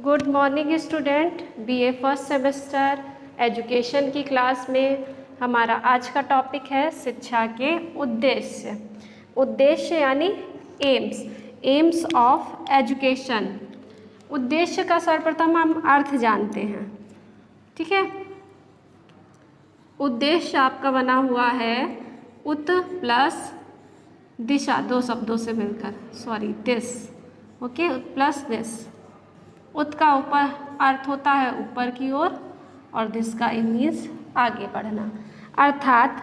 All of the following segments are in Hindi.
Good morning student. BA first semester education की क्लास में हमारा आज का टॉपिक है शिक्षा के उद्देश्य। उद्देश्य यानी एम्स ऑफ एजुकेशन। उद्देश्य का सर्वप्रथम हम अर्थ जानते हैं, ठीक है। उद्देश्य आपका बना हुआ है उत प्लस दिशा, दो शब्दों से मिलकर, दिस, ओके, प्लस दिस। उत का ऊपर अर्थ होता है ऊपर की ओर और दिस का मीन्स आगे बढ़ना, अर्थात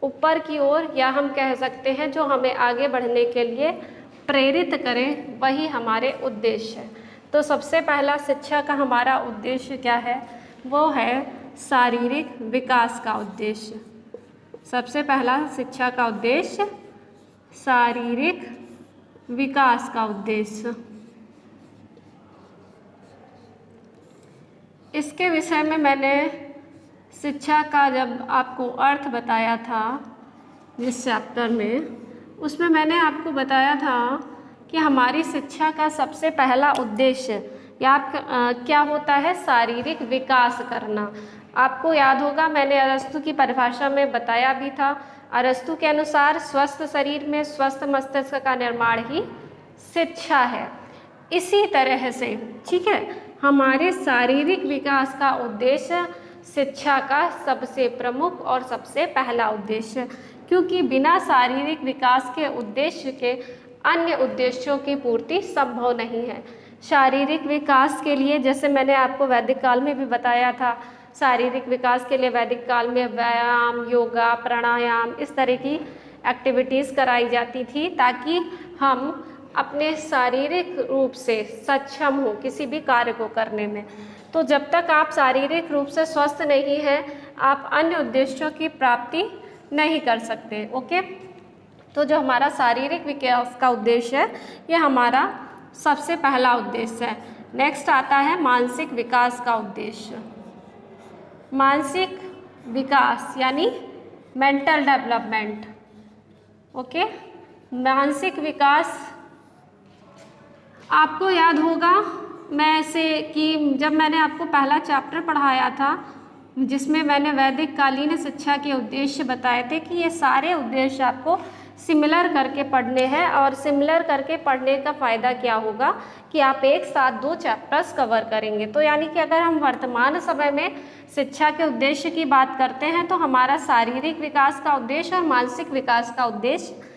ऊपर की ओर, या हम कह सकते हैं जो हमें आगे बढ़ने के लिए प्रेरित करें, वही हमारे उद्देश्य है। तो सबसे पहला शिक्षा का हमारा उद्देश्य क्या है? वो है शारीरिक विकास का उद्देश्य। सबसे पहला शिक्षा का उद्देश्य शारीरिक विकास का उद्देश्य। इसके विषय में मैंने शिक्षा का जब आपको अर्थ बताया था जिस चैप्टर में, उसमें मैंने आपको बताया था कि हमारी शिक्षा का सबसे पहला उद्देश्य या क्या होता है? शारीरिक विकास करना। आपको याद होगा मैंने अरस्तु की परिभाषा में बताया भी था। अरस्तु के अनुसार स्वस्थ शरीर में स्वस्थ मस्तिष्क का निर्माण ही शिक्षा है। इसी तरह से, ठीक है, हमारे शारीरिक विकास का उद्देश्य शिक्षा का सबसे प्रमुख और सबसे पहला उद्देश्य, क्योंकि बिना शारीरिक विकास के उद्देश्य के अन्य उद्देश्यों की पूर्ति संभव नहीं है। शारीरिक विकास के लिए, जैसे मैंने आपको वैदिक काल में भी बताया था, शारीरिक विकास के लिए वैदिक काल में व्यायाम, योगा, प्राणायाम, इस तरह की एक्टिविटीज़ कराई जाती थी ताकि हम अपने शारीरिक रूप से सक्षम हो किसी भी कार्य को करने में। तो जब तक आप शारीरिक रूप से स्वस्थ नहीं हैं, आप अन्य उद्देश्यों की प्राप्ति नहीं कर सकते, ओके। तो जो हमारा शारीरिक विकास का उद्देश्य है, ये हमारा सबसे पहला उद्देश्य है। नेक्स्ट आता है मानसिक विकास का उद्देश्य। मानसिक विकास यानी मेंटल डेवलपमेंट, ओके। मानसिक विकास आपको याद होगा मैं से कि जब मैंने आपको पहला चैप्टर पढ़ाया था जिसमें मैंने वैदिक कालीन शिक्षा के उद्देश्य बताए थे कि ये सारे उद्देश्य आपको सिमिलर करके पढ़ने हैं, और सिमिलर करके पढ़ने का फ़ायदा क्या होगा कि आप एक साथ 2 चैप्टर्स कवर करेंगे। तो यानी कि अगर हम वर्तमान समय में शिक्षा के उद्देश्य की बात करते हैं तो हमारा शारीरिक विकास का उद्देश्य और मानसिक विकास का उद्देश्य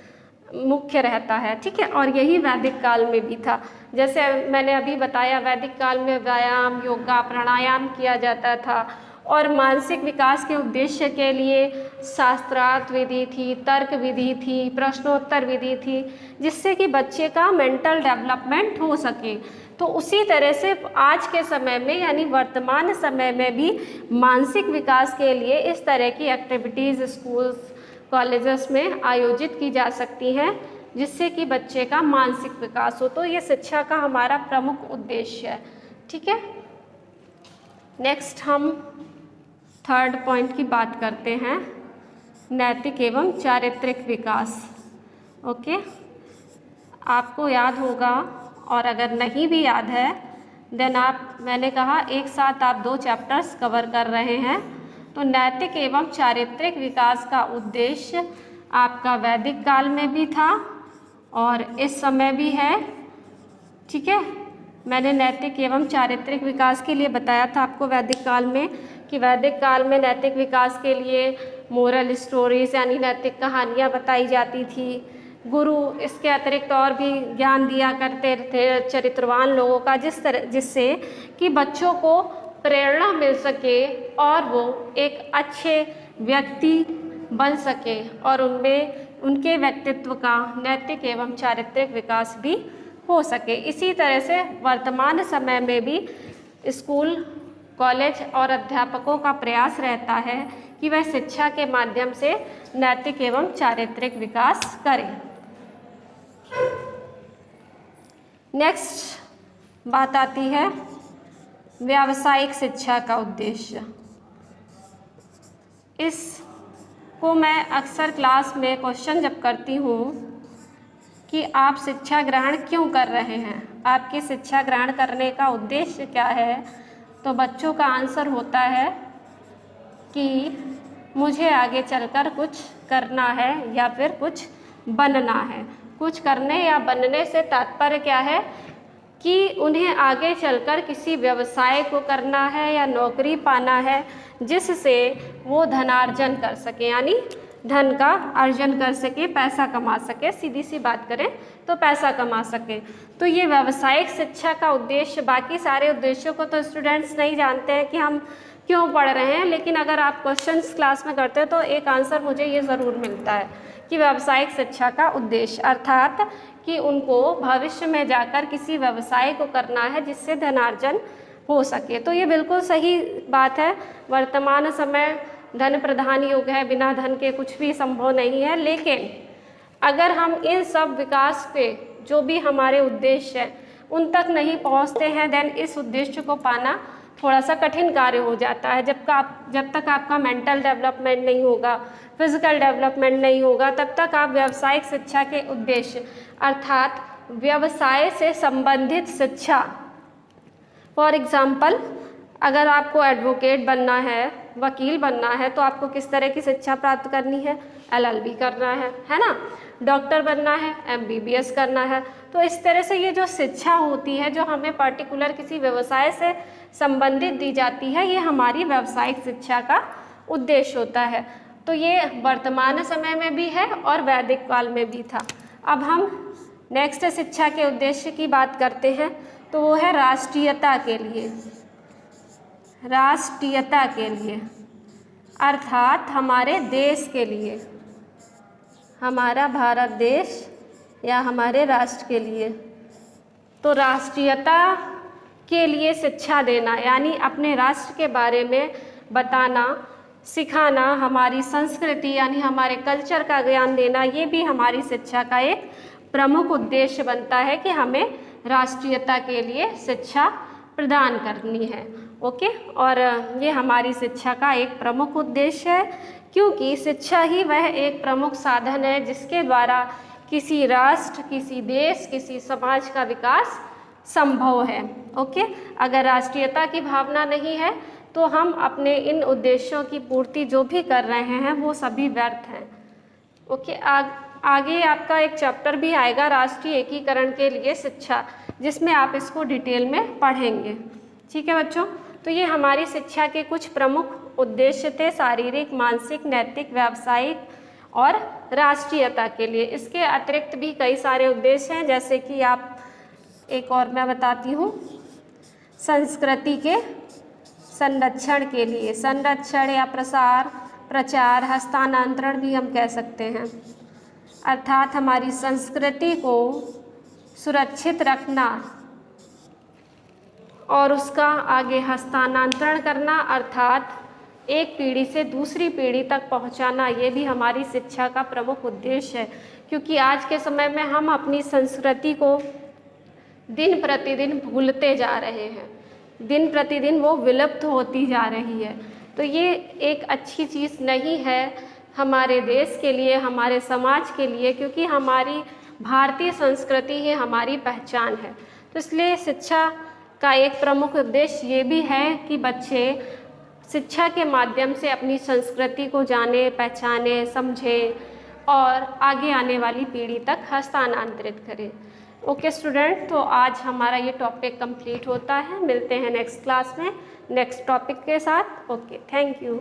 मुख्य रहता है, ठीक है। और यही वैदिक काल में भी था। जैसे मैंने अभी बताया, वैदिक काल में व्यायाम, योगा, प्राणायाम किया जाता था, और मानसिक विकास के उद्देश्य के लिए शास्त्रार्थ विधि थी, तर्क विधि थी, प्रश्नोत्तर विधि थी, जिससे कि बच्चे का मेंटल डेवलपमेंट हो सके। तो उसी तरह से आज के समय में यानी वर्तमान समय में भी मानसिक विकास के लिए इस तरह की एक्टिविटीज़ स्कूल्स, कॉलेजेस में आयोजित की जा सकती हैं, जिससे कि बच्चे का मानसिक विकास हो। तो ये शिक्षा का हमारा प्रमुख उद्देश्य है, ठीक है। नेक्स्ट हम थर्ड पॉइंट की बात करते हैं, नैतिक एवं चारित्रिक विकास, ओके। आपको याद होगा, और अगर नहीं भी याद है देन मैंने कहा एक साथ आप 2 चैप्टर्स कवर कर रहे हैं। तो नैतिक एवं चारित्रिक विकास का उद्देश्य आपका वैदिक काल में भी था और इस समय भी है, ठीक है। मैंने नैतिक एवं चारित्रिक विकास के लिए बताया था आपको वैदिक काल में कि वैदिक काल में नैतिक विकास के लिए मोरल स्टोरीज यानी नैतिक कहानियाँ बताई जाती थी। गुरु इसके अतिरिक्त और भी ज्ञान दिया करते थे चरित्रवान लोगों का, जिससे कि बच्चों को प्रेरणा मिल सके और वो एक अच्छे व्यक्ति बन सके और उनमें उनके व्यक्तित्व का नैतिक एवं चारित्रिक विकास भी हो सके। इसी तरह से वर्तमान समय में भी स्कूल, कॉलेज और अध्यापकों का प्रयास रहता है कि वह शिक्षा के माध्यम से नैतिक एवं चारित्रिक विकास करें। नेक्स्ट बात आती है व्यावसायिक शिक्षा का उद्देश्य। इसको मैं अक्सर क्लास में क्वेश्चन जब करती हूँ कि आप शिक्षा ग्रहण क्यों कर रहे हैं, आपकी शिक्षा ग्रहण करने का उद्देश्य क्या है? तो बच्चों का आंसर होता है कि मुझे आगे चलकर कुछ करना है या फिर कुछ बनना है। कुछ करने या बनने से तात्पर्य क्या है कि उन्हें आगे चलकर किसी व्यवसाय को करना है या नौकरी पाना है जिससे वो धनार्जन कर सके, यानी धन का अर्जन कर सके, पैसा कमा सके। सीधी सी बात करें तो पैसा कमा सके। तो ये व्यावसायिक शिक्षा का उद्देश्य, बाकी सारे उद्देश्यों को तो स्टूडेंट्स नहीं जानते हैं कि हम क्यों पढ़ रहे हैं, लेकिन अगर आप क्वेश्चंस क्लास में करते हैं तो एक आंसर मुझे ये ज़रूर मिलता है कि व्यावसायिक शिक्षा का उद्देश्य अर्थात कि उनको भविष्य में जाकर किसी व्यवसाय को करना है जिससे धनार्जन हो सके। तो ये बिल्कुल सही बात है। वर्तमान समय धन प्रधान युग है, बिना धन के कुछ भी संभव नहीं है। लेकिन अगर हम इन सब विकास पे जो भी हमारे उद्देश्य हैं उन तक नहीं पहुंचते हैं, देन इस उद्देश्य को पाना थोड़ा सा कठिन कार्य हो जाता है। जब तक आपका मेंटल डेवलपमेंट नहीं होगा, फिजिकल डेवलपमेंट नहीं होगा, तब तक आप व्यावसायिक शिक्षा के उद्देश्य अर्थात व्यवसाय से संबंधित शिक्षा, फॉर एग्जाम्पल अगर आपको एडवोकेट बनना है, वकील बनना है, तो आपको किस तरह की शिक्षा प्राप्त करनी है? LLB करना है ना। डॉक्टर बनना है, MBBS करना है। तो इस तरह से ये जो शिक्षा होती है जो हमें पर्टिकुलर किसी व्यवसाय से संबंधित दी जाती है, ये हमारी व्यावसायिक शिक्षा का उद्देश्य होता है। तो ये वर्तमान समय में भी है और वैदिक काल में भी था। अब हम नेक्स्ट शिक्षा के उद्देश्य की बात करते हैं, तो वो है राष्ट्रीयता के लिए। राष्ट्रीयता के लिए अर्थात हमारे देश के लिए, हमारा भारत देश या हमारे राष्ट्र के लिए। तो राष्ट्रीयता के लिए शिक्षा देना यानी अपने राष्ट्र के बारे में बताना, सिखाना, हमारी संस्कृति यानी हमारे कल्चर का ज्ञान देना, ये भी हमारी शिक्षा का एक प्रमुख उद्देश्य बनता है कि हमें राष्ट्रीयता के लिए शिक्षा प्रदान करनी है। ओके, और ये हमारी शिक्षा का एक प्रमुख उद्देश्य है, क्योंकि शिक्षा ही वह एक प्रमुख साधन है जिसके द्वारा किसी राष्ट्र, किसी देश, किसी समाज का विकास संभव है। ओके, अगर राष्ट्रीयता की भावना नहीं है तो हम अपने इन उद्देश्यों की पूर्ति जो भी कर रहे हैं वो सभी व्यर्थ हैं। ओके, आगे आपका एक चैप्टर भी आएगा राष्ट्रीय एकीकरण के लिए शिक्षा, जिसमें आप इसको डिटेल में पढ़ेंगे। ठीक है बच्चों, तो ये हमारी शिक्षा के कुछ प्रमुख उद्देश्य थे, शारीरिक, मानसिक, नैतिक, व्यावसायिक और राष्ट्रीयता के लिए। इसके अतिरिक्त भी कई सारे उद्देश्य हैं, जैसे कि आप एक और मैं बताती हूँ, संस्कृति के संरक्षण के लिए, संरक्षण या प्रसार, प्रचार, हस्तांतरण भी हम कह सकते हैं, अर्थात हमारी संस्कृति को सुरक्षित रखना और उसका आगे हस्तांतरण करना, अर्थात एक पीढ़ी से दूसरी पीढ़ी तक पहुंचाना, ये भी हमारी शिक्षा का प्रमुख उद्देश्य है। क्योंकि आज के समय में हम अपनी संस्कृति को दिन प्रतिदिन भूलते जा रहे हैं, दिन प्रतिदिन वो विलुप्त होती जा रही है। तो ये एक अच्छी चीज़ नहीं है हमारे देश के लिए, हमारे समाज के लिए, क्योंकि हमारी भारतीय संस्कृति ही हमारी पहचान है। तो इसलिए शिक्षा का एक प्रमुख उद्देश्य ये भी है कि बच्चे शिक्षा के माध्यम से अपनी संस्कृति को जाने, पहचाने, समझे और आगे आने वाली पीढ़ी तक हस्तांतरित करें। ओके स्टूडेंट, तो आज हमारा ये टॉपिक कंप्लीट होता है। मिलते हैं नेक्स्ट क्लास में नेक्स्ट टॉपिक के साथ। Okay, thank you.